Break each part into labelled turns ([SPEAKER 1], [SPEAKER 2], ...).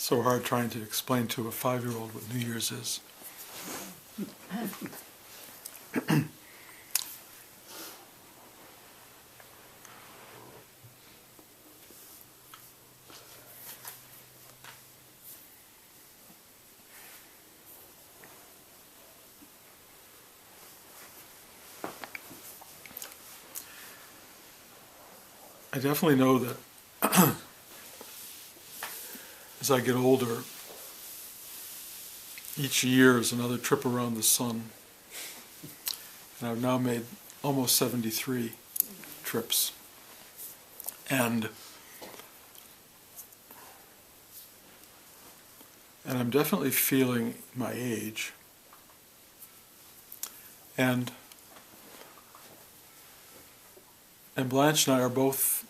[SPEAKER 1] So hard trying to explain to a 5-year-old what New Year's is. I definitely know that as I get older, each year is another trip around the sun. And I've now made almost 73 trips. And I'm definitely feeling my age. And Blanche and I are both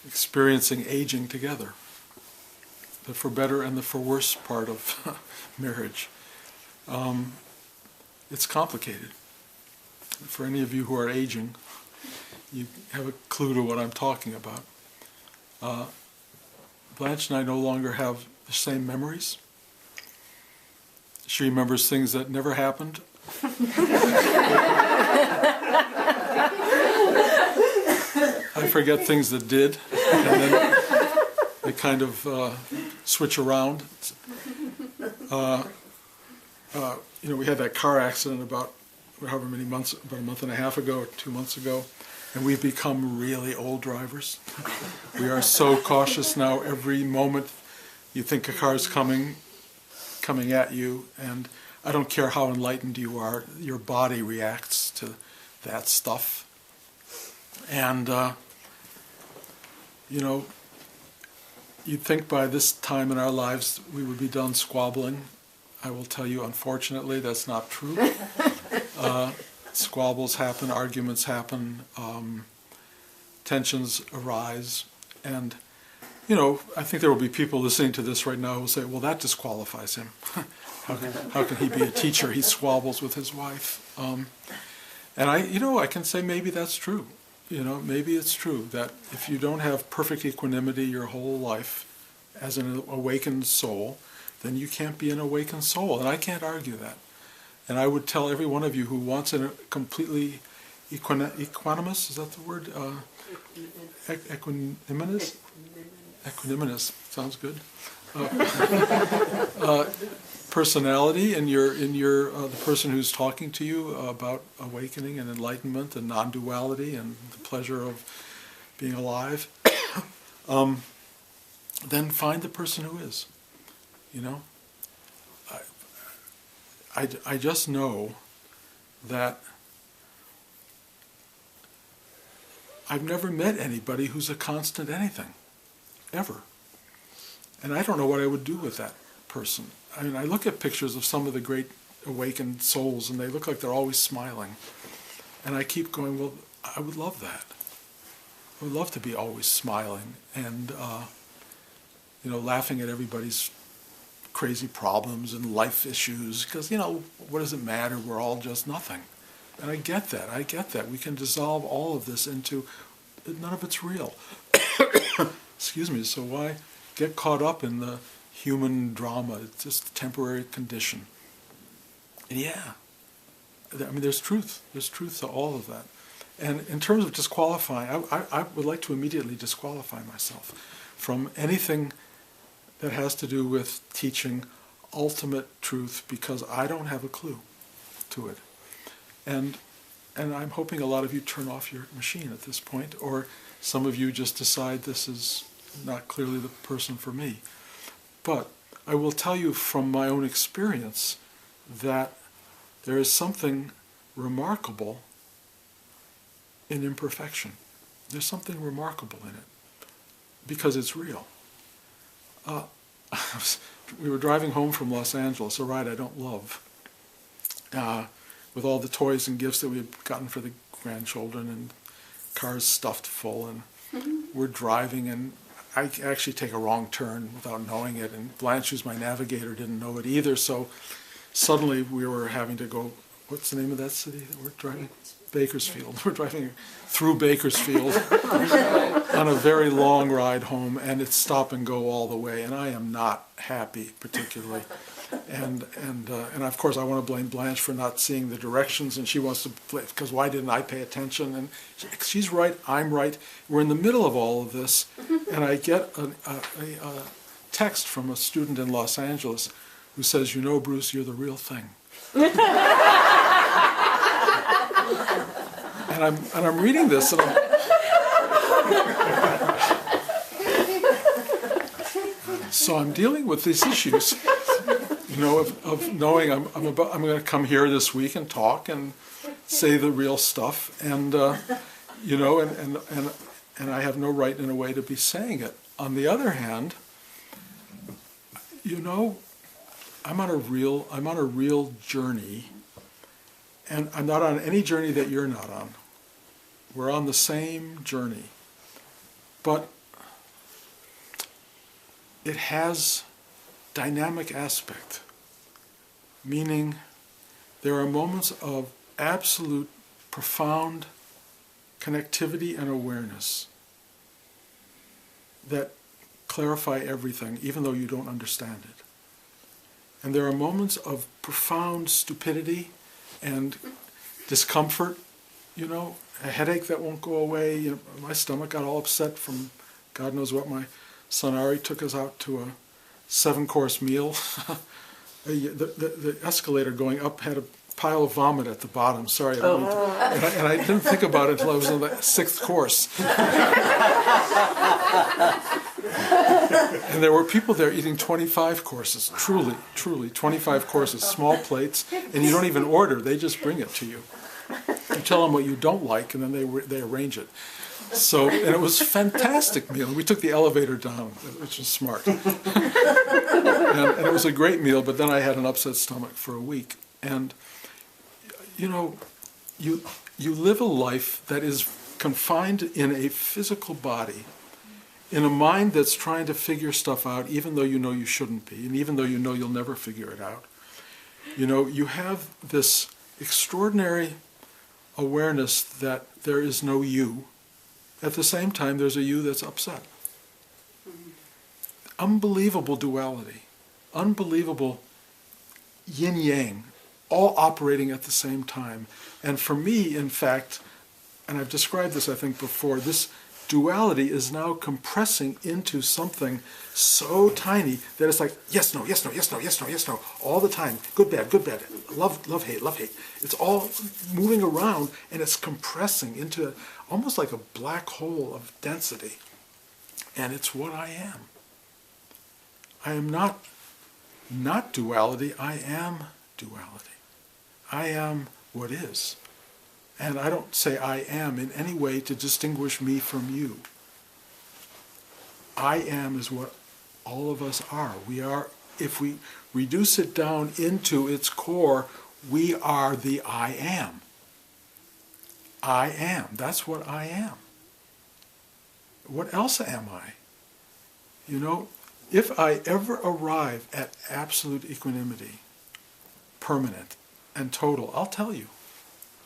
[SPEAKER 1] experiencing aging together, the for better and the for worse part of marriage. It's complicated. For any of you who are aging, you have a clue to what I'm talking about. Blanche and I no longer have the same memories. She remembers things that never happened. I forget things that did, and then they kind of switch around. We had that car accident about however many months, about a month and a half ago or 2 months ago, and we've become really old drivers. We are so cautious now. Every moment you think a car's coming at you, and I don't care how enlightened you are, your body reacts to that stuff. And you'd think by this time in our lives we would be done squabbling. I will tell you, unfortunately, that's not true. Squabbles happen, arguments happen, tensions arise, and I think there will be people listening to this right now who will say, well, that disqualifies him. How can he be a teacher? He squabbles with his wife. And I can say maybe that's true. Maybe it's true that if you don't have perfect equanimity your whole life as an awakened soul, then you can't be an awakened soul, and I can't argue that. And I would tell every one of you who wants a completely equanimous, is that the word? Equanimous? Equanimous, sounds good. Personality in your the person who's talking to you about awakening and enlightenment and non-duality and the pleasure of being alive, then find the person who is. I just know that I've never met anybody who's a constant anything, ever. And I don't know what I would do with that person. I mean, I look at pictures of some of the great awakened souls, and they look like they're always smiling. And I keep going, well, I would love that. I would love to be always smiling and, laughing at everybody's crazy problems and life issues, because, what does it matter? We're all just nothing. And I get that. We can dissolve all of this into, none of it's real. Excuse me, so why get caught up in the human drama? It's just a temporary condition. And there's truth. There's truth to all of that. And in terms of disqualifying, I would like to immediately disqualify myself from anything that has to do with teaching ultimate truth, because I don't have a clue to it. And I'm hoping a lot of you turn off your machine at this point, or some of you just decide this is not clearly the person for me. But I will tell you from my own experience that there is something remarkable in imperfection. There's something remarkable in it, because it's real. We were driving home from Los Angeles, a ride I don't love, with all the toys and gifts that we had gotten for the grandchildren, and cars stuffed full, and we're driving, and I actually take a wrong turn without knowing it, and Blanche, who's my navigator, didn't know it either, so suddenly we were having to go, what's the name of that city that we're driving? Bakersfield. We're driving through Bakersfield on a very long ride home, and it's stop and go all the way, and I am not happy particularly. And of course I want to blame Blanche for not seeing the directions, and she wants to play, because why didn't I pay attention? And she's right, I'm right. We're in the middle of all of this, and I get a text from a student in Los Angeles who says, "You know, Bruce, you're the real thing." And I'm reading this, and so I'm dealing with these issues, of knowing I'm going to come here this week and talk and say the real stuff, and and I have no right in a way to be saying it. On the other hand, I'm on a real journey, and I'm not on any journey that you're not on. We're on the same journey, but it has dynamic aspect, meaning there are moments of absolute profound connectivity and awareness that clarify everything, even though you don't understand it. And there are moments of profound stupidity and discomfort, a headache that won't go away. My stomach got all upset from God knows what. My son Ari took us out to a 7-course meal. The escalator going up had a pile of vomit at the bottom. Sorry, and I didn't think about it until I was on the 6th course. And there were people there eating 25 courses, truly 25 courses, small plates, and you don't even order, they just bring it to you. You tell them what you don't like, and then they arrange it. So, and it was a fantastic meal. We took the elevator down, which was smart. And it was a great meal, but then I had an upset stomach for a week. And, you live a life that is confined in a physical body, in a mind that's trying to figure stuff out, even though you know you shouldn't be, and even though you know you'll never figure it out. You have this extraordinary awareness that there is no you. At the same time, there's a you that's upset. Unbelievable duality, unbelievable yin-yang, all operating at the same time. And for me, in fact, and I've described this, I think, before, this duality is now compressing into something so tiny that it's like, yes, no, yes, no, yes, no, yes, no, yes, no, all the time. Good, bad, love, hate, love, hate. It's all moving around, and it's compressing into almost like a black hole of density. And it's what I am. I am not duality, I am duality. I am what is. And I don't say I am in any way to distinguish me from you. I am is what all of us are. We are, if we reduce it down into its core, we are the I am. I am. That's what I am. What else am I? If I ever arrive at absolute equanimity, permanent and total, I'll tell you.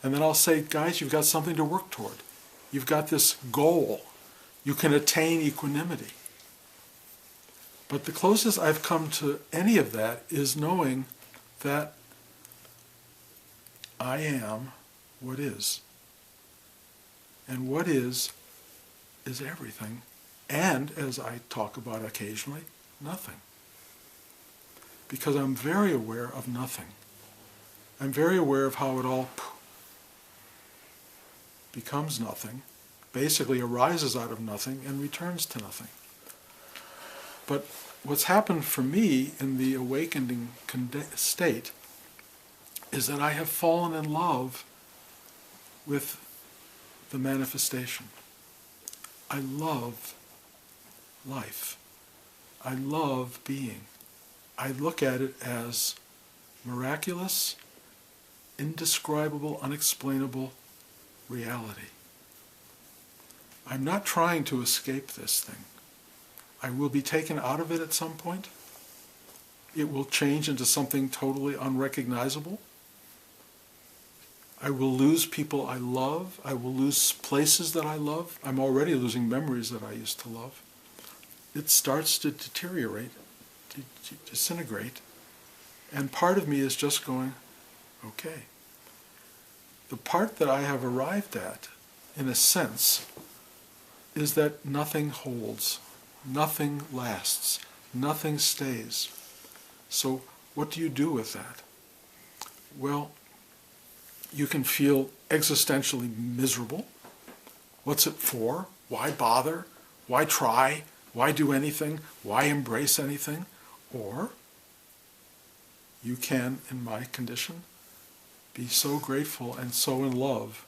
[SPEAKER 1] And then I'll say, guys, you've got something to work toward. You've got this goal. You can attain equanimity. But the closest I've come to any of that is knowing that I am what is. And what is everything. And, as I talk about occasionally, nothing. Because I'm very aware of nothing. I'm very aware of how it all becomes nothing, basically arises out of nothing and returns to nothing. But what's happened for me in the awakening state is that I have fallen in love with the manifestation. I love life. I love being. I look at it as miraculous, indescribable, unexplainable reality. I'm not trying to escape this thing. I will be taken out of it at some point. It will change into something totally unrecognizable. I will lose people I love. I will lose places that I love. I'm already losing memories that I used to love. It starts to deteriorate, to disintegrate. And part of me is just going, okay. The part that I have arrived at, in a sense, is that nothing holds, nothing lasts, nothing stays. So what do you do with that? Well, you can feel existentially miserable. What's it for? Why bother? Why try? Why do anything? Why embrace anything? Or you can, in my condition, be so grateful and so in love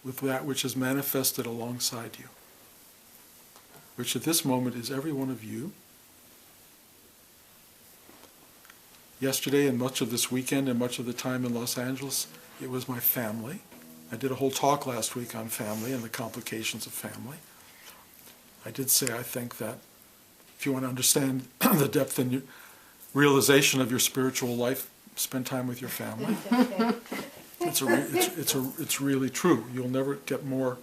[SPEAKER 1] with that which is manifested alongside you, which at this moment is every one of you. Yesterday and much of this weekend and much of the time in Los Angeles, it was my family. I did a whole talk last week on family and the complications of family. I did say I think that if you want to understand the depth and realization of your spiritual life, spend time with your family. It's really true. You'll never get more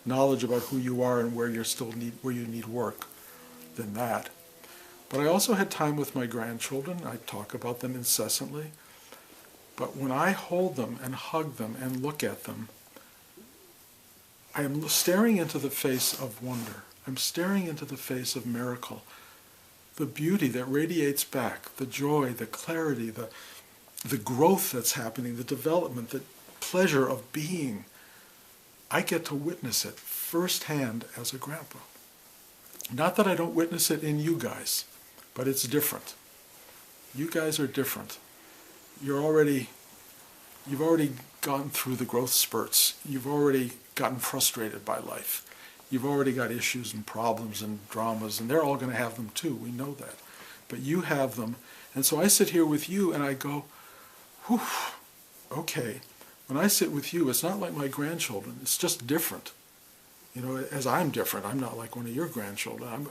[SPEAKER 1] knowledge about who you are and where you need work than that. But I also had time with my grandchildren. I talk about them incessantly. But when I hold them and hug them and look at them, I am staring into the face of wonder. I'm staring into the face of miracle. The beauty that radiates back, the joy, the clarity, the growth that's happening, the development, the pleasure of being. I get to witness it firsthand as a grandpa. Not that I don't witness it in you guys, but it's different. You guys are different. You've already gone through the growth spurts. You've already gotten frustrated by life. You've already got issues and problems and dramas, and they're all going to have them too. We know that. But you have them. And so I sit here with you and I go, whew, okay. When I sit with you, it's not like my grandchildren. It's just different. You know, as I'm different. I'm not like one of your grandchildren.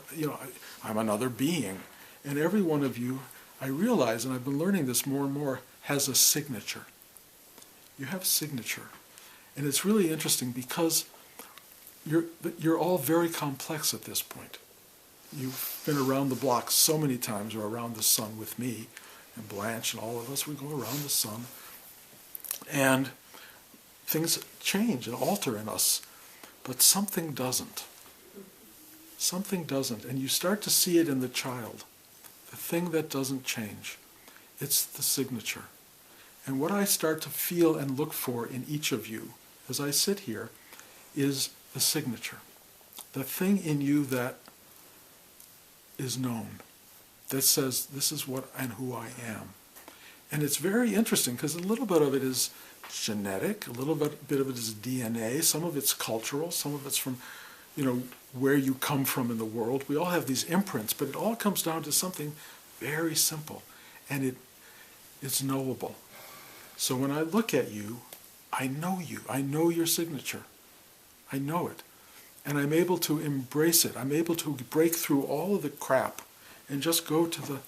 [SPEAKER 1] I'm another being. And every one of you, I realize, and I've been learning this more and more, has a signature. You have a signature. And it's really interesting because you're all very complex at this point. You've been around the block so many times, or around the sun with me and Blanche and all of us. We go around the sun. And things change and alter in us. But something doesn't. Something doesn't. And you start to see it in the child. The thing that doesn't change. It's the signature. And what I start to feel and look for in each of you as I sit here is the signature. The thing in you that is known. That says, this is what and who I am. And it's very interesting because a little bit of it is genetic, a little bit of it is DNA, some of it's cultural, some of it's from, where you come from in the world. We all have these imprints, but it all comes down to something very simple, and it's knowable. So when I look at you, I know your signature. I know it. And I'm able to embrace it. I'm able to break through all of the crap and just go to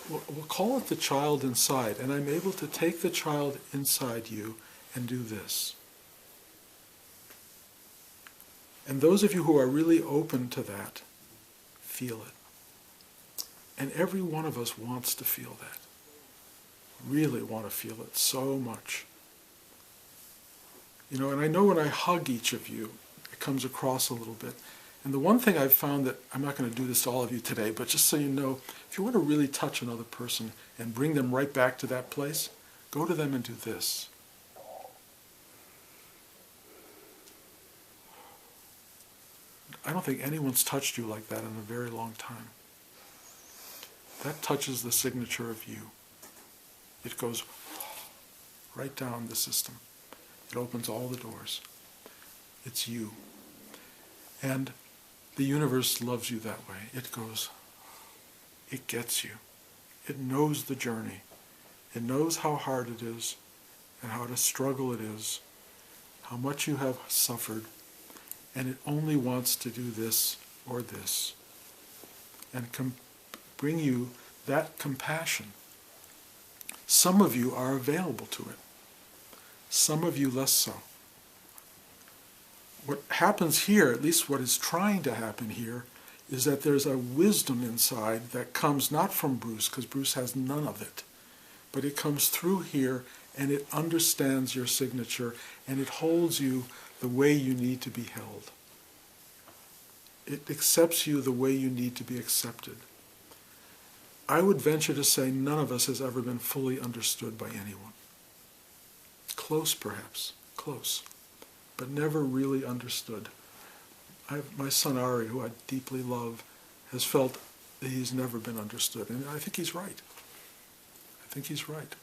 [SPEAKER 1] we'll call it the child inside, and I'm able to take the child inside you and do this. And those of you who are really open to that, feel it. And every one of us wants to feel that. Really want to feel it so much. And I know when I hug each of you, it comes across a little bit. And the one thing I've found that, I'm not going to do this to all of you today, but just so you know, if you want to really touch another person and bring them right back to that place, go to them and do this. I don't think anyone's touched you like that in a very long time. That touches the signature of you. It goes right down the system. It opens all the doors. It's you. And the universe loves you that way. It goes, it gets you. It knows the journey. It knows how hard it is and how to struggle it is, how much you have suffered, and it only wants to do this or this and bring you that compassion Some of you are available to it. Some of you less so. What happens here, at least what is trying to happen here, is that there's a wisdom inside that comes not from Bruce, because Bruce has none of it, but it comes through here and it understands your signature and it holds you the way you need to be held. It accepts you the way you need to be accepted. I would venture to say none of us has ever been fully understood by anyone. Close, perhaps, close, but never really understood. My son Ari, who I deeply love, has felt that he's never been understood, and I think he's right. I think he's right.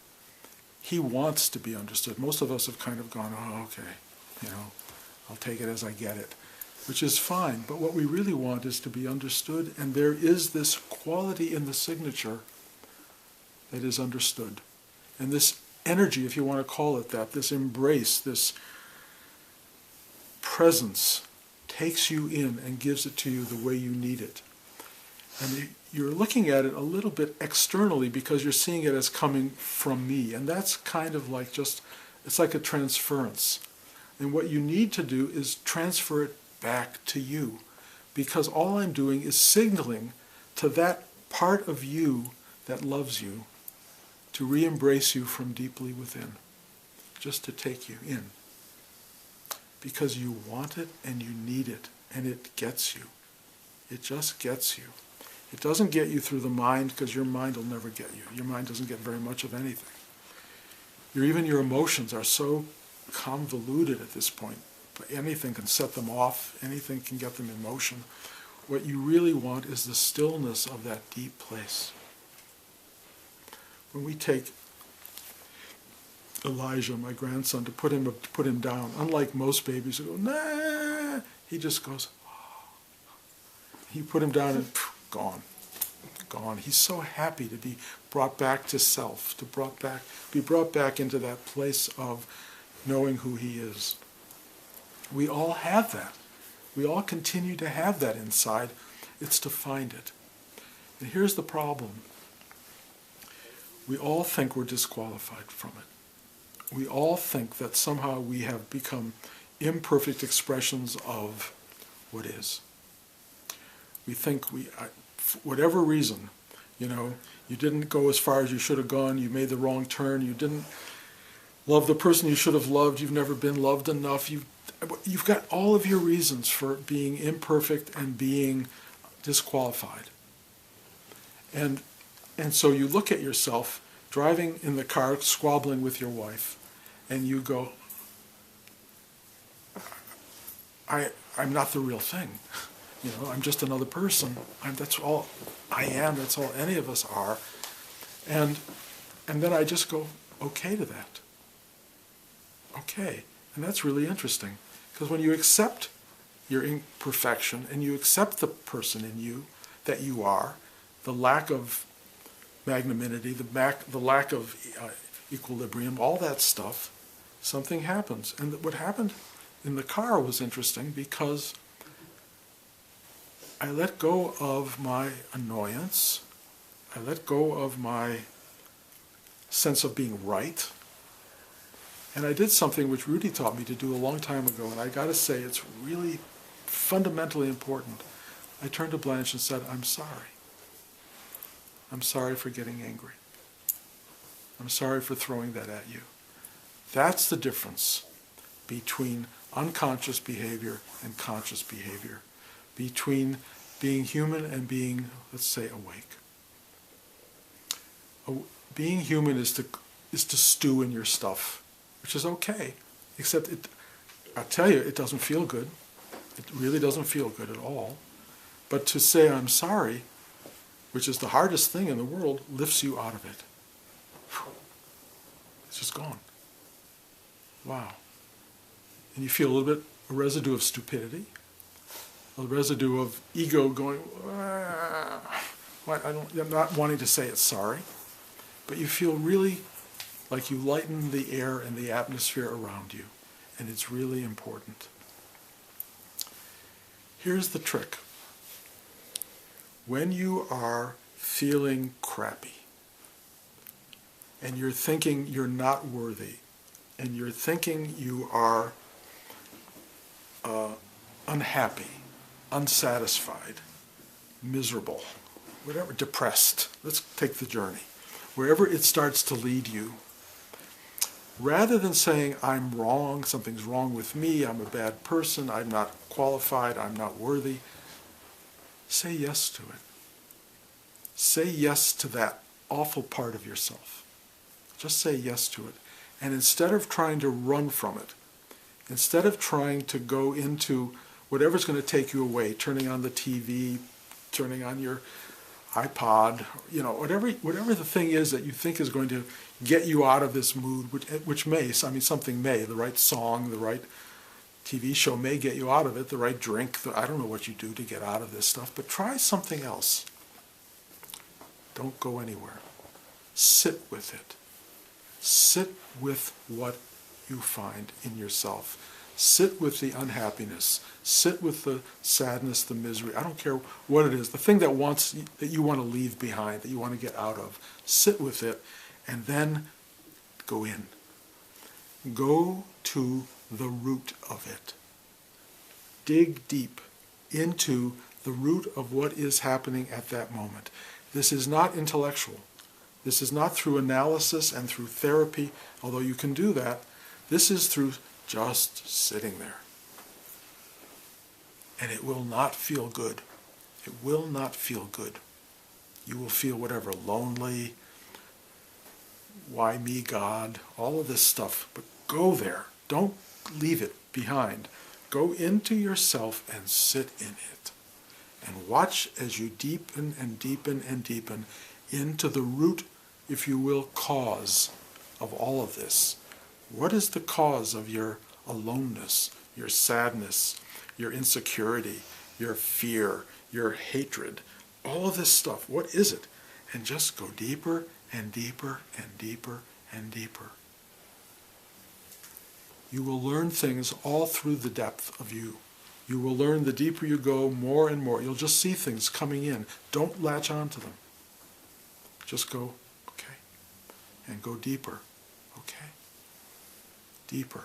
[SPEAKER 1] He wants to be understood. Most of us have kind of gone, oh, okay, I'll take it as I get it, which is fine. But what we really want is to be understood, and there is this quality in the signature that is understood. And this energy, if you want to call it that, this embrace, this presence, takes you in and gives it to you the way you need it. And you're looking at it a little bit externally because you're seeing it as coming from me. And that's kind of like it's like a transference. And what you need to do is transfer it back to you. Because all I'm doing is signaling to that part of you that loves you to re-embrace you from deeply within. Just to take you in. Because you want it and you need it, and it gets you. It just gets you. It doesn't get you through the mind, because your mind will never get you. Your mind doesn't get very much of anything. Even your emotions are so convoluted at this point. But anything can set them off. Anything can get them in motion. What you really want is the stillness of that deep place. When we take Elijah, my grandson, to put him down, unlike most babies who go, nah, he just goes, oh. You put him down and gone. He's so happy to be brought back to self, be brought back into that place of knowing who he is. We all have that. We all continue to have that inside. It's to find it. And here's the problem. We all think we're disqualified from it. We all think that somehow we have become imperfect expressions of what is. We think for whatever reason, you didn't go as far as you should have gone, you made the wrong turn, you didn't love the person you should have loved, you've never been loved enough, you've got all of your reasons for being imperfect and being disqualified. And so you look at yourself driving in the car, squabbling with your wife, and you go, I'm not the real thing. I'm just another person. That's all I am. That's all any of us are. And then I just go, okay to that. Okay. And that's really interesting. Because when you accept your imperfection and you accept the person in you that you are, the lack of magnanimity, the lack of equilibrium, all that stuff, something happens. And what happened in the car was interesting because I let go of my annoyance. I let go of my sense of being right. And I did something which Rudy taught me to do a long time ago, and I got to say it's really fundamentally important. I turned to Blanche and said, I'm sorry. I'm sorry for getting angry. I'm sorry for throwing that at you. That's the difference between unconscious behavior and conscious behavior, between being human and being, let's say, awake. Being human is to stew in your stuff, which is okay, except I tell you, it doesn't feel good. It really doesn't feel good at all. But to say I'm sorry, which is the hardest thing in the world, lifts you out of it. It's just gone. Wow. And you feel a little bit, a residue of stupidity, a residue of ego going, I'm not wanting to say it's sorry, but you feel really like you lighten the air and the atmosphere around you, and it's really important. Here's the trick. When you are feeling crappy, and you're thinking you're not worthy, and you're thinking you are unhappy, unsatisfied, miserable, whatever, depressed. Let's take the journey. Wherever it starts to lead you, rather than saying, I'm wrong, something's wrong with me, I'm a bad person, I'm not qualified, I'm not worthy, say yes to it. Say yes to that awful part of yourself. Just say yes to it. And instead of trying to run from it, instead of trying to go into whatever's going to take you away, turning on the TV, turning on your iPod, whatever the thing is that you think is going to get you out of this mood, which may, something may, the right song, the right TV show may get you out of it, the right drink, I don't know what you do to get out of this stuff, but try something else. Don't go anywhere. Sit with it. Sit with what you find in yourself. Sit with the unhappiness. Sit with the sadness, the misery. I don't care what it is. The thing that you want to leave behind, that you want to get out of. Sit with it, and then go in. Go to the root of it. Dig deep into the root of what is happening at that moment. This is not intellectual. This is not through analysis and through therapy, although you can do that. This is through just sitting there. And it will not feel good. It will not feel good. You will feel whatever, lonely, why me, God, all of this stuff. But go there. Don't leave it behind. Go into yourself and sit in it. And watch as you deepen and deepen and deepen into the root, if you will, cause of all of this. What is the cause of your aloneness, your sadness, your insecurity, your fear, your hatred, all of this stuff? What is it? And just go deeper and deeper and deeper and deeper. You will learn things all through the depth of you. You will learn the deeper you go, more and more. You'll just see things coming in. Don't latch on to them. Just go, okay, and go deeper, okay, deeper.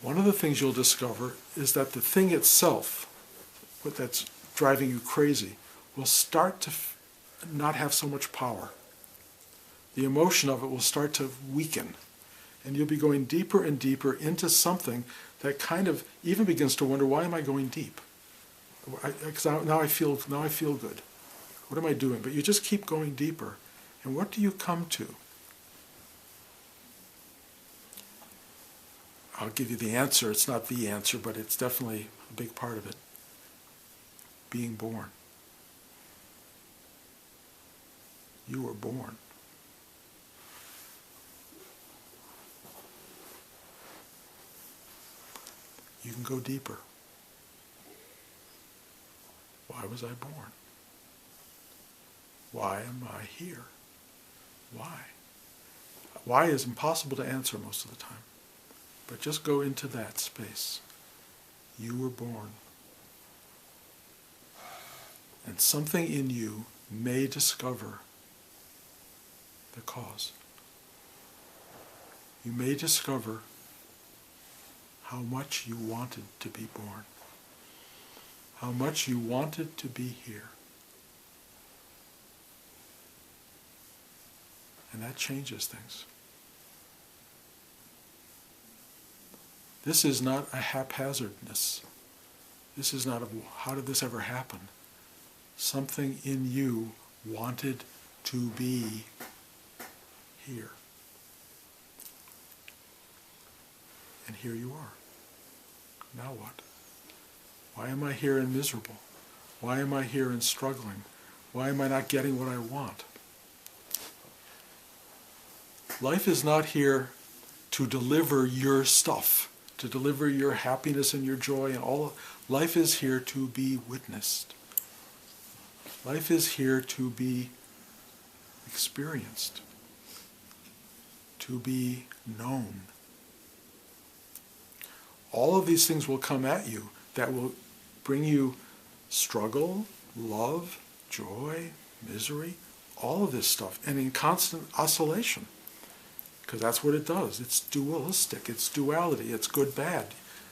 [SPEAKER 1] One of the things you'll discover is that the thing itself, what that's driving you crazy, will start to not have so much power. The emotion of it will start to weaken, and you'll be going deeper and deeper into something that kind of even begins to wonder, why am I going deep? Because now I feel good. What am I doing? But you just keep going deeper. And what do you come to? I'll give you the answer. It's not the answer, but it's definitely a big part of it. Being born. You were born. You can go deeper. Why was I born? Why am I here? Why? Why is impossible to answer most of the time. But just go into that space. You were born. And something in you may discover the cause. You may discover how much you wanted to be born. How much you wanted to be here. And that changes things. This is not a haphazardness. This is not a, how did this ever happen? Something in you wanted to be here. And here you are. Now what? Why am I here and miserable? Why am I here and struggling? Why am I not getting what I want? Life is not here to deliver your stuff, to deliver your happiness and your joy and all. Life is here to be witnessed. Life is here to be experienced, to be known. All of these things will come at you that will bring you struggle, love, joy, misery. all of this stuff, and in constant oscillation, because that's what it does. It's dualistic, it's duality, it's good, bad,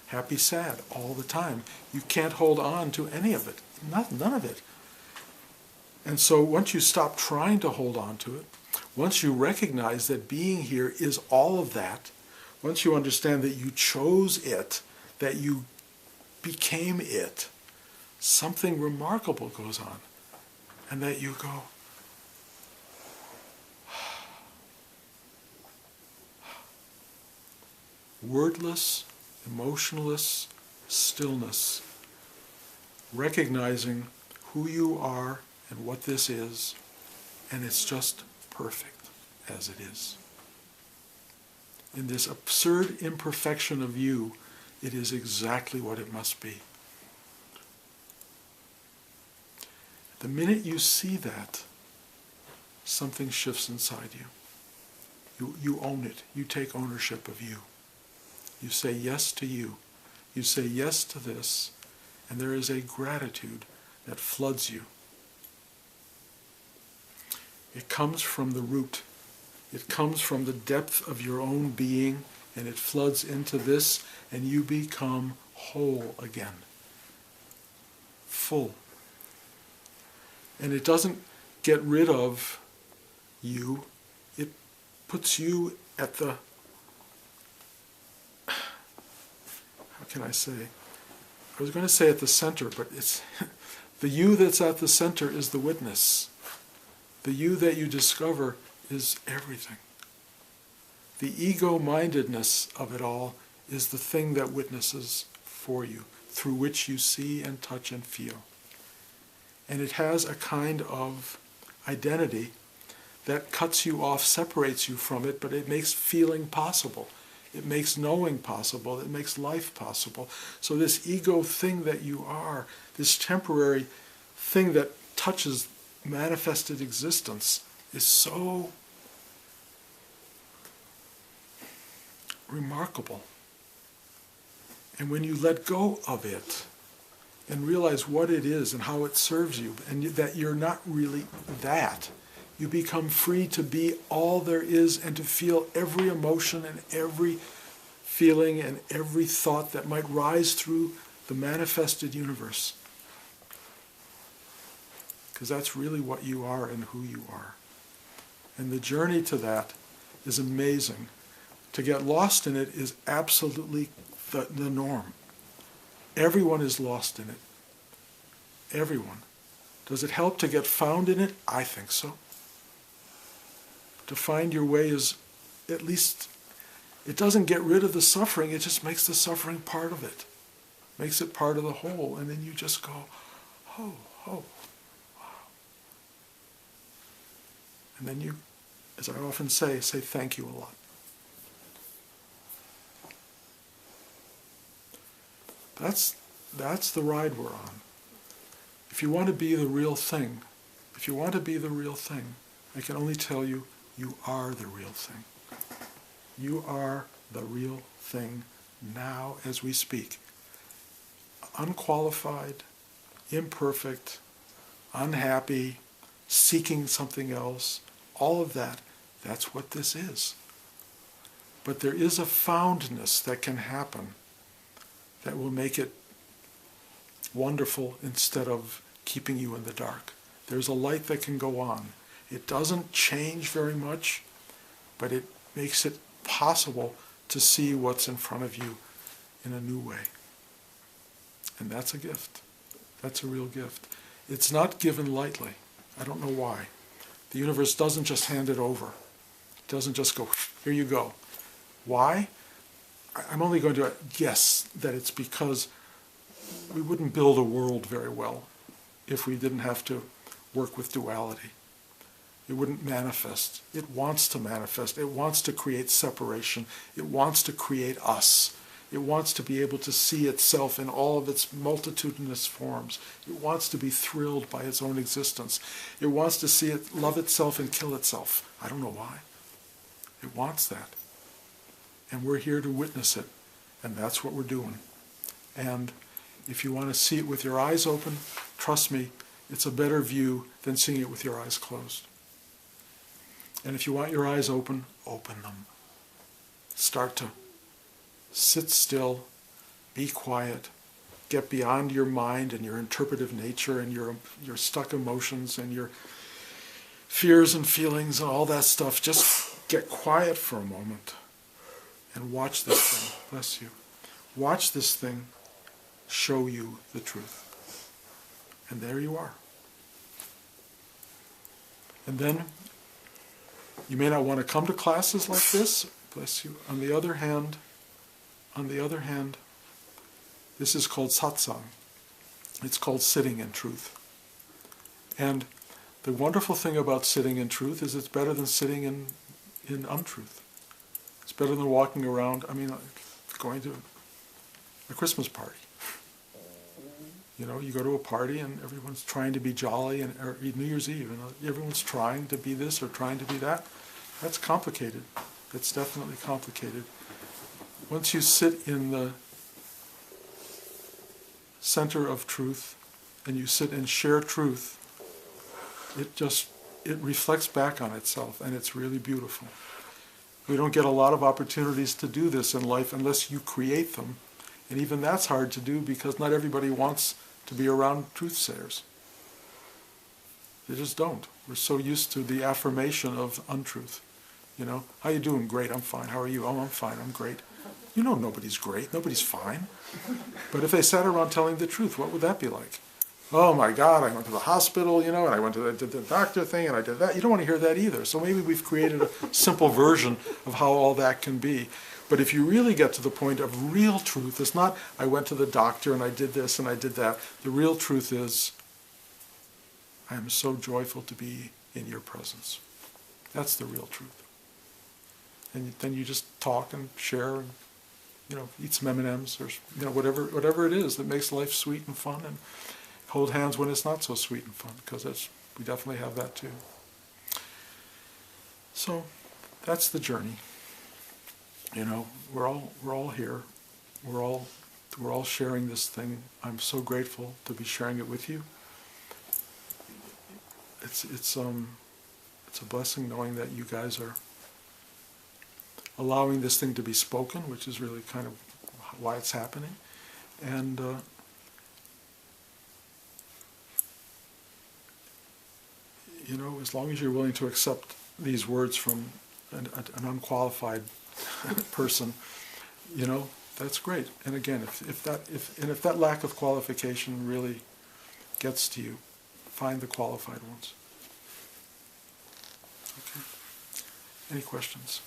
[SPEAKER 1] happy, sad, all the time. You can't hold on to any of it, none of it. And so once you stop trying to hold on to it, once you recognize that being here is all of that, once you understand that you chose it, that you became it, something remarkable goes on. And that you go, wordless, emotionless stillness, recognizing who you are and what this is, and it's just perfect as it is. In this absurd imperfection of you, it is exactly what it must be. The minute you see that, something shifts inside you. You own it. You take ownership of you. You say yes to you. You say yes to this, and there is a gratitude that floods you. It comes from the root. It comes from the depth of your own being, and it floods into this, and you become whole again. Full. And it doesn't get rid of you. It puts you at the, how can I say? I was going to say at the center, but it's the you that's at the center is the witness. The you that you discover is everything. The ego-mindedness of it all is the thing that witnesses for you, through which you see and touch and feel. And it has a kind of identity that cuts you off, separates you from it, but it makes feeling possible. It makes knowing possible. It makes life possible. So this ego thing that you are, this temporary thing that touches manifested existence, is so remarkable. And when you let go of it and realize what it is and how it serves you, and that you're not really that, you become free to be all there is and to feel every emotion and every feeling and every thought that might rise through the manifested universe. Because that's really what you are and who you are. And the journey to that is amazing. To get lost in it is absolutely the norm. Everyone is lost in it. Everyone. Does it help to get found in it? I think so. To find your way is, at least, it doesn't get rid of the suffering, it just makes the suffering part of it. Makes it part of the whole, and then you just go, oh, wow. And then you, as I often say thank you a lot. That's the ride we're on. If you want to be the real thing, I can only tell you, you are the real thing. You are the real thing now as we speak. Unqualified, imperfect, unhappy, seeking something else, all of that, that's what this is. But there is a foundness that can happen that will make it wonderful instead of keeping you in the dark. There's a light that can go on. It doesn't change very much, but it makes it possible to see what's in front of you in a new way. And that's a gift. That's a real gift. It's not given lightly. I don't know why. The universe doesn't just hand it over. It doesn't just go, here you go. Why? I'm only going to guess that it's because we wouldn't build a world very well if we didn't have to work with duality. It wouldn't manifest. It wants to manifest. It wants to create separation. It wants to create us. It wants to be able to see itself in all of its multitudinous forms. It wants to be thrilled by its own existence. It wants to see it love itself and kill itself. I don't know why. It wants that. And we're here to witness it. And that's what we're doing. And if you want to see it with your eyes open, trust me, it's a better view than seeing it with your eyes closed. And if you want your eyes open, open them. Start to sit still, be quiet, get beyond your mind and your interpretive nature and your stuck emotions and your fears and feelings and all that stuff. Just get quiet for a moment and watch this thing. Bless you. Watch this thing show you the truth. And there you are. And then you may not want to come to classes like this. Bless you. On the other hand, this is called satsang. It's called sitting in truth. And the wonderful thing about sitting in truth is it's better than sitting in untruth. It's better than walking around, going to a Christmas party. You go to a party and everyone's trying to be jolly, or New Year's Eve, and everyone's trying to be this or trying to be that. That's complicated. It's definitely complicated. Once you sit in the center of truth and you sit and share truth, it reflects back on itself, and it's really beautiful. We don't get a lot of opportunities to do this in life unless you create them. And even that's hard to do because not everybody wants to be around truth-sayers. They just don't. We're so used to the affirmation of untruth. How you doing? Great, I'm fine. How are you? Oh, I'm fine, I'm great. Nobody's great, nobody's fine. But if they sat around telling the truth, what would that be like? Oh my God, I went to the hospital, and I did the doctor thing, and I did that. You don't want to hear that either. So maybe we've created a simple version of how all that can be. But if you really get to the point of real truth, it's not, I went to the doctor and I did this and I did that. The real truth is, I am so joyful to be in your presence. That's the real truth. And then you just talk and share and, eat some M&Ms or, whatever it is that makes life sweet and fun, and hold hands when it's not so sweet and fun, because we definitely have that too. So that's the journey. We're all here. We're all sharing this thing. I'm so grateful to be sharing it with you. It's a blessing knowing that you guys are allowing this thing to be spoken, which is really kind of why it's happening. And as long as you're willing to accept these words from an unqualified person, that's great. And again, if that lack of qualification really gets to you, find the qualified ones. Okay. Any questions?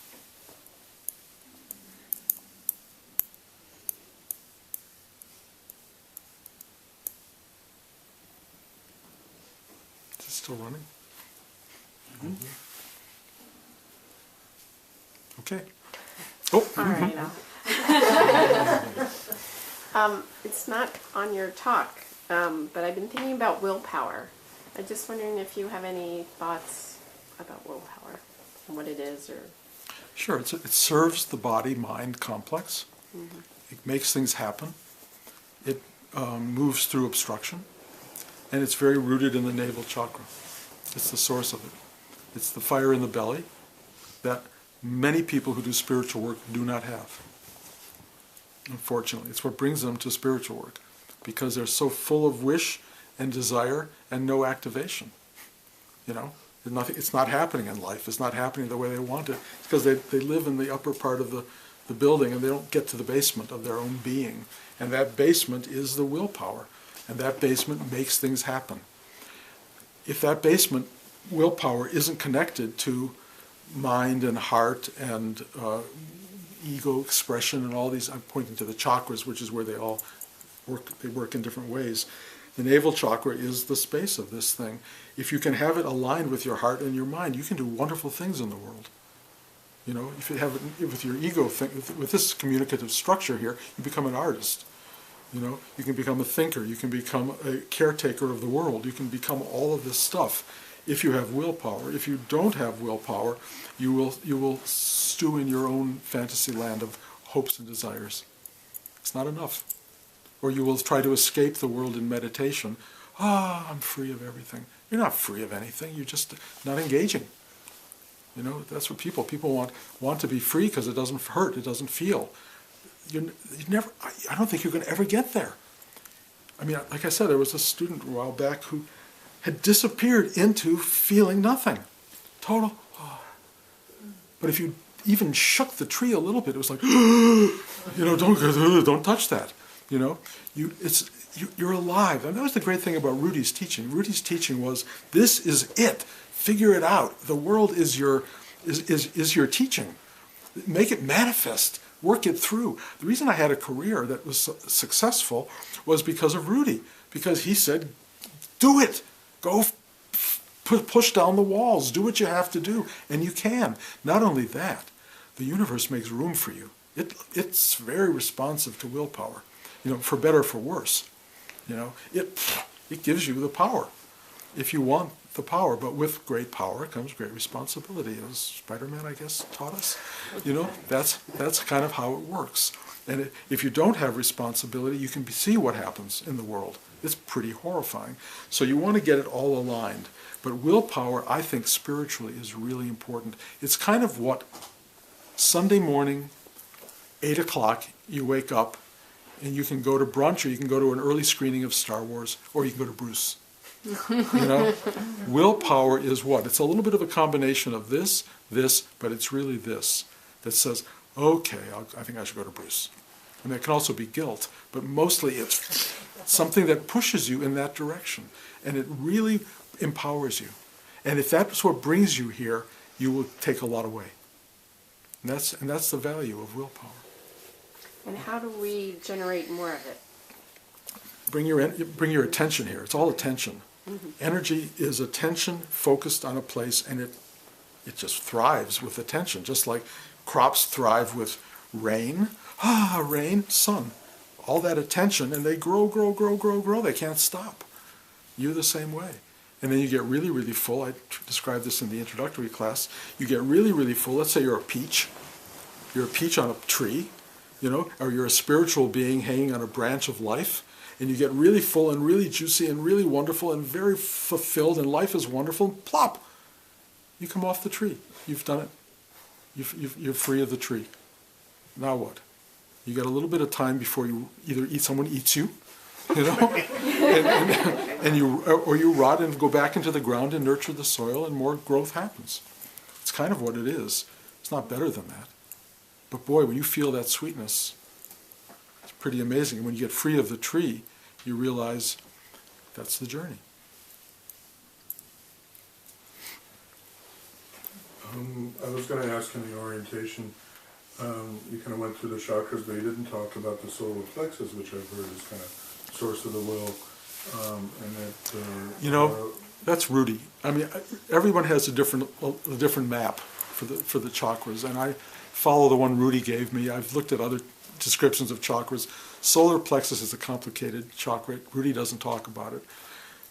[SPEAKER 1] Is it still running? Mm-hmm. Okay. Oh.
[SPEAKER 2] All right. It's not on your talk, but I've been thinking about willpower. I'm just wondering if you have any thoughts about willpower and what it is, or.
[SPEAKER 1] Sure. It serves the body-mind complex.
[SPEAKER 2] Mm-hmm.
[SPEAKER 1] It makes things happen. It moves through obstruction, and it's very rooted in the navel chakra. It's the source of it. It's the fire in the belly that many people who do spiritual work do not have. Unfortunately, it's what brings them to spiritual work, because they're so full of wish and desire and no activation. It's not happening in life. It's not happening the way they want it. It's because they live in the upper part of the building, and they don't get to the basement of their own being. And that basement is the willpower, and that basement makes things happen. If that basement willpower isn't connected to mind and heart and ego expression and all these, I'm pointing to the chakras, which is where they all work. They work in different ways. The navel chakra is the space of this thing. If you can have it aligned with your heart and your mind, you can do wonderful things in the world. If you have it with your ego thing, with this communicative structure here, you become an artist. You can become a thinker. You can become a caretaker of the world. You can become all of this stuff if you have willpower. If you don't have willpower, you will stew in your own fantasy land of hopes and desires. It's not enough. Or you will try to escape the world in meditation. I'm free of everything. You're not free of anything. You're just not engaging. You know, that's what people want to be free because it doesn't hurt, it doesn't feel. You never. I don't think you're going to ever get there. I mean, like I said, there was a student a while back who had disappeared into feeling nothing, total. Oh. But if you even shook the tree a little bit, it was like, don't touch that. You know, you're alive. And that was the great thing about Rudy's teaching. Rudy's teaching was, this is it. Figure it out. The world is your teaching. Make it manifest. Work it through. The reason I had a career that was successful was because of Rudy. Because he said, do it. Go push down the walls. Do what you have to do. And you can. Not only that, the universe makes room for you. It's very responsive to willpower. You know, for better or for worse. You know, it gives you the power. If you want the power, but with great power comes great responsibility, as Spider-Man, I guess, taught us. You know, that's kind of how it works. And if you don't have responsibility, you can see what happens in the world. It's pretty horrifying. So you want to get it all aligned. But willpower, I think, spiritually is really important. It's kind of what Sunday morning, 8 o'clock, you wake up, and you can go to brunch, or you can go to an early screening of Star Wars, or you can go to Bruce. You know, willpower is what? It's a little bit of a combination of this, but it's really this that says, okay, I think I should go to Bruce. I mean, it can also be guilt, but mostly it's something that pushes you in that direction, and it really empowers you. And if that's what brings you here, you will take a lot away. And that's the value of willpower.
[SPEAKER 2] And how do we generate more of it?
[SPEAKER 1] Bring your attention here. It's all attention. Mm-hmm. Energy is attention focused on a place, and it just thrives with attention, just like crops thrive with rain. Rain, sun. All that attention, and they grow. They can't stop. You're the same way. And then you get really, really full. I described this in the introductory class. You get really, really full. Let's say you're a peach. You're a peach on a tree, you know, or you're a spiritual being hanging on a branch of life. And you get really full and really juicy and really wonderful and very fulfilled, and life is wonderful, and plop, you come off the tree. You've done it. You're free of the tree. Now what? You got a little bit of time before you either someone eats you, you know, and you rot and go back into the ground and nurture the soil, and more growth happens. It's kind of what it is. It's not better than that. But boy, when you feel that sweetness, it's pretty amazing. And when you get free of the tree, you realize that's the journey.
[SPEAKER 3] I was going to ask in the orientation, you kind of went through the chakras, but you didn't talk about the solar plexus, which I've heard is kind of source of the will.
[SPEAKER 1] You know, that's Rudy. I mean, everyone has a different map for the chakras, and I follow the one Rudy gave me. I've looked at other descriptions of chakras. Solar plexus is a complicated chakra. Rudy doesn't talk about it.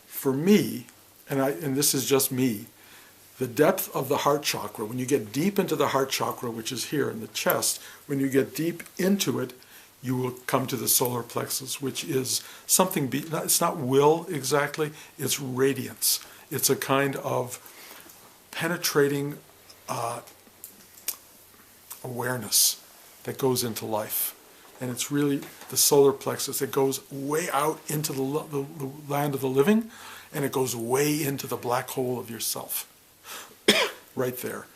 [SPEAKER 1] For me, and this is just me, the depth of the heart chakra, when you get deep into the heart chakra, which is here in the chest, when you get deep into it, you will come to the solar plexus, which is something, it's not will exactly, it's radiance. It's a kind of penetrating awareness that goes into life. And it's really the solar plexus. It goes way out into the land of the living, and it goes way into the black hole of yourself. Right there.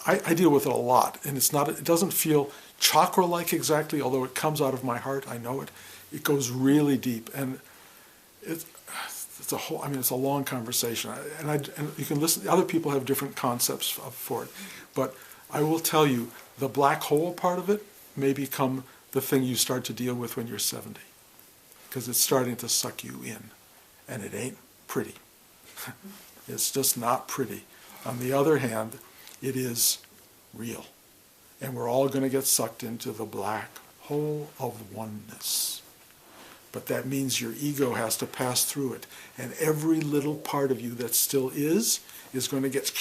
[SPEAKER 1] I deal with it a lot, and it doesn't feel chakra-like exactly, although it comes out of my heart. I know it. It goes really deep, and it's a long conversation, and you can listen. Other people have different concepts for it, but I will tell you, the black hole part of it may become the thing you start to deal with when you're 70, because it's starting to suck you in, and it ain't pretty. It's just not pretty. On the other hand, it is real. And we're all going to get sucked into the black hole of oneness. But that means your ego has to pass through it. And every little part of you that still is going to get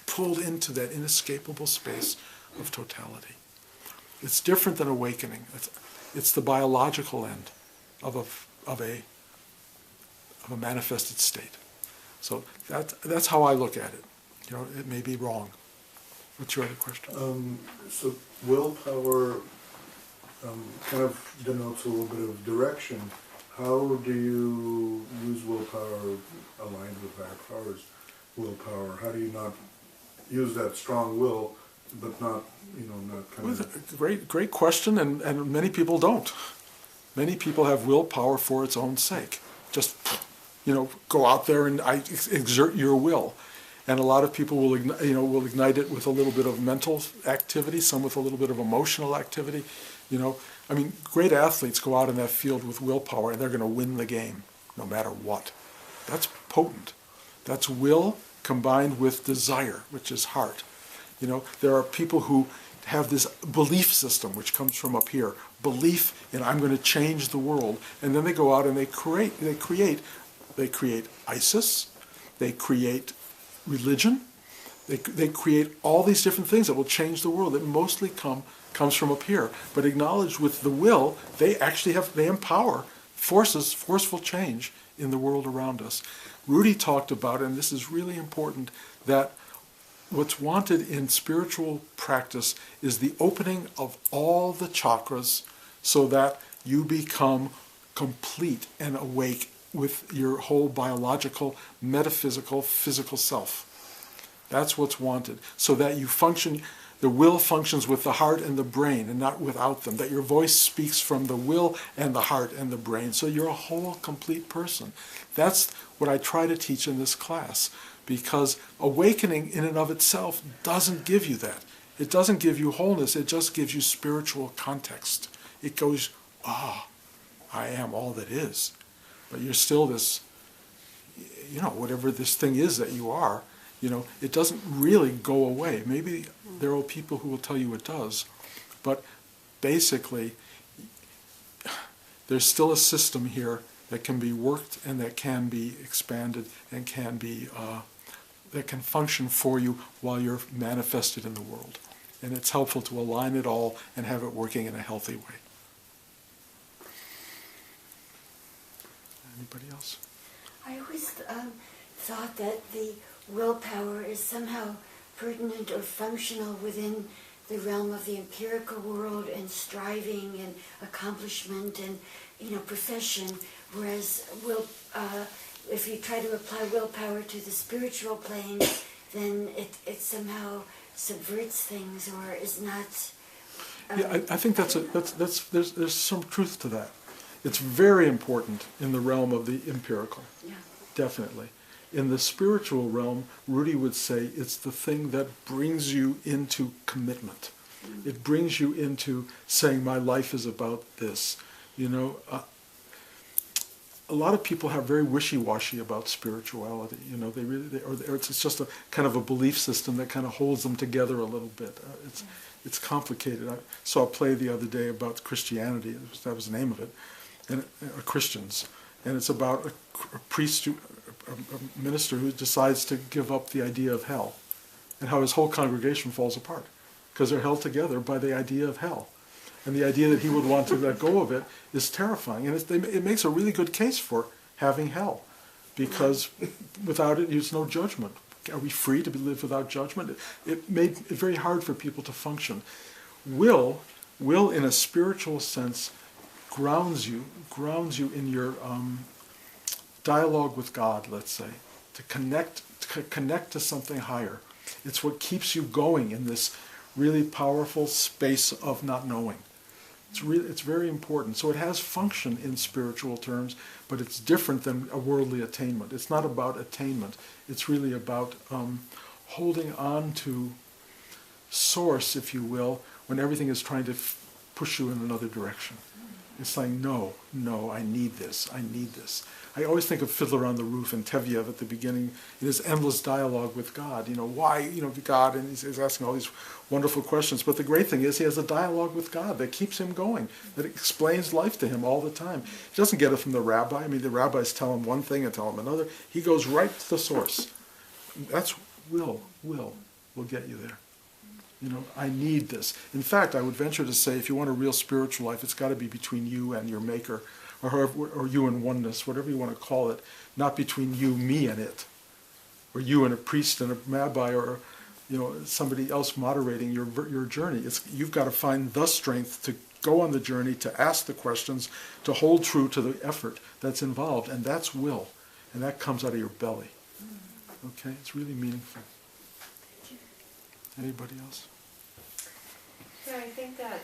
[SPEAKER 1] pulled into that inescapable space of totality. It's different than awakening. It's the biological end of a manifested state. So that's how I look at it. You know, it may be wrong, What's your other question?
[SPEAKER 3] So willpower kind of denotes a little bit of direction. How do you use willpower aligned with higher powers' willpower? How do you not use that strong will, but not, not kind
[SPEAKER 1] Well,
[SPEAKER 3] of...
[SPEAKER 1] great question, and many people don't. Many people have willpower for its own sake. Just, go out there and exert your will. And a lot of people will ignite it with a little bit of mental activity, some with a little bit of emotional activity. Great athletes go out in that field with willpower and they're going to win the game, no matter what. That's potent. That's will combined with desire, which is heart. There are people who have this belief system, which comes from up here. Belief in I'm going to change the world. And then they go out and they create ISIS, they create religion, they create all these different things that will change the world that mostly comes from up here. But acknowledged with the will, they empower forceful change in the world around us. Rudy talked about, and this is really important, that what's wanted in spiritual practice is the opening of all the chakras so that you become complete and awake with your whole biological, metaphysical, physical self. That's what's wanted. So that you function, the will functions with the heart and the brain and not without them. That your voice speaks from the will and the heart and the brain. So you're a whole, complete person. That's what I try to teach in this class. Because awakening in and of itself doesn't give you that. It doesn't give you wholeness. It just gives you spiritual context. It goes, I am all that is. But you're still this, whatever this thing is that you are, it doesn't really go away. Maybe there are people who will tell you it does, but basically, there's still a system here that can be worked and that can be expanded and can be, that can function for you while you're manifested in the world. And it's helpful to align it all and have it working in a healthy way. Anybody else?
[SPEAKER 4] I always thought that the willpower is somehow pertinent or functional within the realm of the empirical world and striving and accomplishment and profession, whereas if you try to apply willpower to the spiritual plane, then it somehow subverts things or is not.
[SPEAKER 1] I think there's some truth to that. It's very important in the realm of the empirical, definitely. In the spiritual realm, Rudy would say it's the thing that brings you into commitment. It brings you into saying, my life is about this. A lot of people have very wishy-washy about spirituality. Or it's just a kind of a belief system that kind of holds them together a little bit. It's complicated. I saw a play the other day about Christianity. That was the name of it. And Christians, and it's about a priest, a minister who decides to give up the idea of hell, and how his whole congregation falls apart because they're held together by the idea of hell, and the idea that he would want to let go of it is terrifying, and it makes a really good case for having hell, because without it, there's no judgment. Are we free to live without judgment? It made it very hard for people to function. Will in a spiritual sense grounds you in your dialogue with God, let's say, to connect to something higher. It's what keeps you going in this really powerful space of not knowing. It's very important. So it has function in spiritual terms, but it's different than a worldly attainment. It's not about attainment. It's really about holding on to source, if you will, when everything is trying to push you in another direction. It's saying, no, I need this. I always think of Fiddler on the Roof and Tevyev at the beginning in his endless dialogue with God. Why, God, and he's asking all these wonderful questions. But the great thing is he has a dialogue with God that keeps him going, that explains life to him all the time. He doesn't get it from the rabbi. The rabbis tell him one thing and tell him another. He goes right to the source. That's will get you there. I need this. In fact, I would venture to say, if you want a real spiritual life, it's got to be between you and your maker, or you and oneness, whatever you want to call it, not between you, me, and it, or you and a priest and a rabbi, or somebody else moderating your journey. You've got to find the strength to go on the journey, to ask the questions, to hold true to the effort that's involved, and that's will, and that comes out of your belly. Okay, it's really meaningful. Anybody else?
[SPEAKER 5] Yeah, I think that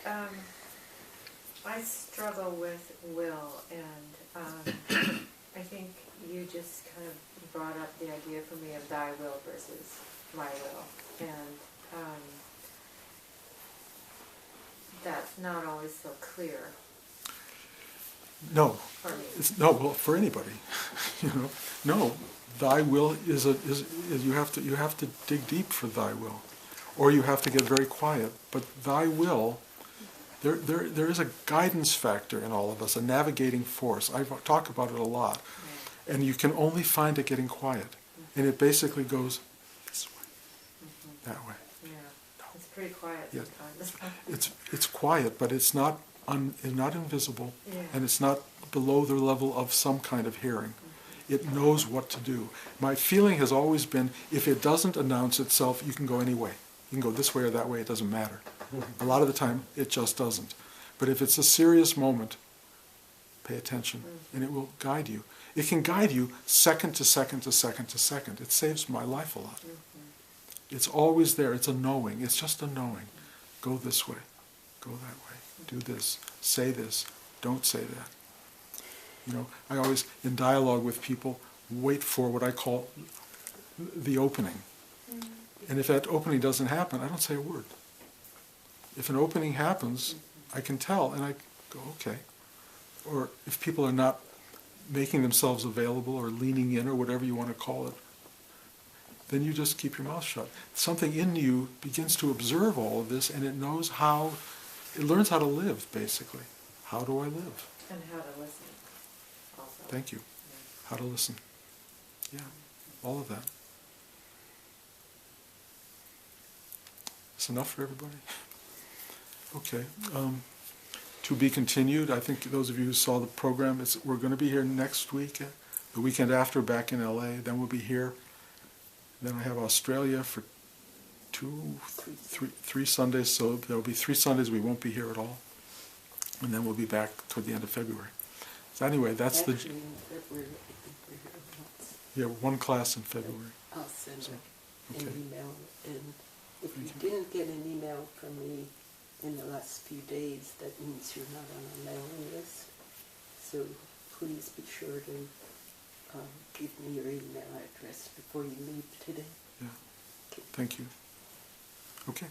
[SPEAKER 5] I struggle with will, and I think you just kind of brought up the idea for me of thy will versus my will, and that's not always so clear
[SPEAKER 1] No,
[SPEAKER 5] for me.
[SPEAKER 1] well, for anybody, no. Thy will is you have to dig deep for thy will, or you have to get very quiet. But thy will, there is a guidance factor in all of us, a navigating force. I talk about it a lot, and you can only find it getting quiet, and it basically goes this way, that way.
[SPEAKER 5] Yeah, it's pretty quiet
[SPEAKER 1] Yeah.
[SPEAKER 5] sometimes.
[SPEAKER 1] It's quiet, but it's not invisible,
[SPEAKER 5] Yeah.
[SPEAKER 1] and it's not below the level of some kind of hearing. It knows what to do. My feeling has always been, if it doesn't announce itself, you can go any way. You can go this way or that way, it doesn't matter. A lot of the time, it just doesn't. But if it's a serious moment, pay attention, and it will guide you. It can guide you second to second to second to second. It saves my life a lot. It's always there. It's a knowing. It's just a knowing. Go this way. Go that way. Do this. Say this. Don't say that. I always, in dialogue with people, wait for what I call the opening. And if that opening doesn't happen, I don't say a word. If an opening happens, I can tell, and I go, okay. Or if people are not making themselves available or leaning in or whatever you want to call it, then you just keep your mouth shut. Something in you begins to observe all of this, and it learns how to live, basically. How do I live?
[SPEAKER 5] And how to listen also.
[SPEAKER 1] Thank you. How to listen. Yeah, all of that. It's enough for everybody? Okay. To be continued. I think those of you who saw the program, we're going to be here next week, the weekend after, back in LA. Then we'll be here. Then I have Australia for three Sundays, so there'll be 3 Sundays we won't be here at all. And then we'll be back toward the end of February. So anyway, that's
[SPEAKER 6] Actually, in February, I think we're here once.
[SPEAKER 1] one class in February.
[SPEAKER 6] I'll send
[SPEAKER 1] So,
[SPEAKER 6] an
[SPEAKER 1] okay.
[SPEAKER 6] email, and if you didn't get an email from me in the last few days, that means you're not on our mailing list. So please be sure to give me your email address before you leave today.
[SPEAKER 1] Yeah. Thank you. Okay.